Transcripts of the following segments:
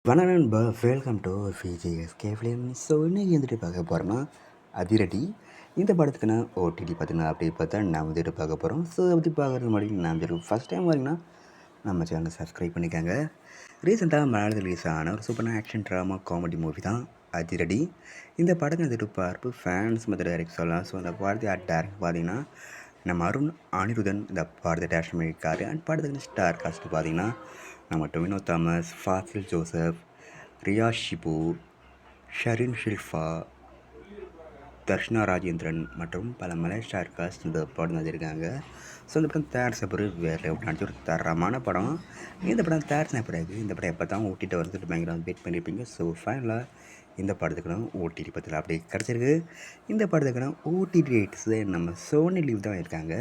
வணக்கம் நண்பா, welcome to VGSK film. So இன்றைக்கி வந்துட்டு பார்க்க போகிறோம்னா அதிரடி. இந்த படத்துக்குன்னா ஓடிடி பார்த்தீங்கன்னா அப்படி பார்த்தா நான் வந்துட்டு பார்க்க போகிறோம். ஸோ அதை பற்றி பார்க்குறது முன்னாடி நான் வந்துட்டு ஃபஸ்ட் டைம் வரீங்கன்னா நம்ம சேனலை சப்ஸ்கிரைப் பண்ணிக்கோங்க. ரீசெண்டாக மலையாளத்தில் ரிலீஸ் ஆன ஒரு சூப்பரான ஆக்ஷன் ட்ராமா காமெடி மூவி தான் அதிரடி. இந்த படத்தை வந்துட்டு பார்ப்பு ஃபேன்ஸ் மற்ற டைரக்ட் சொல்லலாம். ஸோ அந்த படத்தை டேரக்ட் பார்த்தீங்கன்னா நம்ம அருண் அனிருதன் இந்த படத்தை டேரக்ட் பண்ணியிருக்காரு. அண்ட் படத்துக்கு ஸ்டார் காஸ்ட்டு பார்த்தீங்கன்னா நம்ம டொவினோ தாமஸ், ஃபாசில் ஜோசப், ரியா ஷிபு, ஷரின் ஷில்ஃபா, தர்ஷனா ராஜேந்திரன் மற்றும் பல மலை ஸ்டார் காஸ்ட் இந்த படம் வந்திருக்காங்க. ஸோ இந்த படம் தயாரிச்ச பிறகு வேறு நினச்சி ஒரு தரமான படம். இந்த படம் தயாரிச்ச பிறகு இந்த படம் எப்போ தான் ஓட்டிகிட்டு வந்துட்டு பயங்கர வெயிட் பண்ணியிருப்பீங்க. ஸோ ஃபைனலாக இந்த படத்துக்குலாம் ஓடிடி பற்றியில் அப்படி கிடச்சிருக்கு. இந்த படத்துக்குலாம் ஓடிடி ரைட்ஸு நம்ம சோனி லீவ் தான் இருக்காங்க.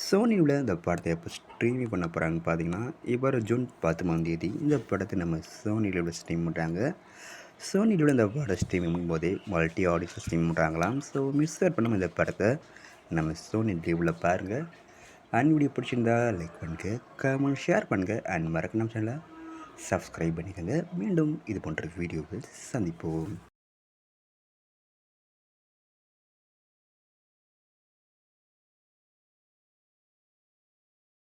சோனியில் இந்த படத்தை எப்போ ஸ்ட்ரீமிங் பண்ண போகிறாங்க பார்த்தீங்கன்னா இப்போ ஜூன் 10 இந்த படத்தை நம்ம சோனியில் ஸ்ட்ரீம் பண்ணுறாங்க. சோனியில் இந்த படம் ஸ்ட்ரீமிங் போதே மல்டி ஆடியோ ஸ்ட்ரீம் பண்ணுறாங்களாம். ஸோ மிஸ் பண்ணாமல் இந்த படத்தை நம்ம சோனி லீவில் பாருங்கள். அண்ட் வீடியோ பிடிச்சிருந்தா லைக் பண்ணுங்கள், கமெண்ட் ஷேர் பண்ணுங்கள். அண்ட் மறக்க நம்ம சேனலை சப்ஸ்கிரைப் பண்ணிக்கோங்க. மீண்டும் இது போன்ற வீடியோவில் சந்திப்போம்.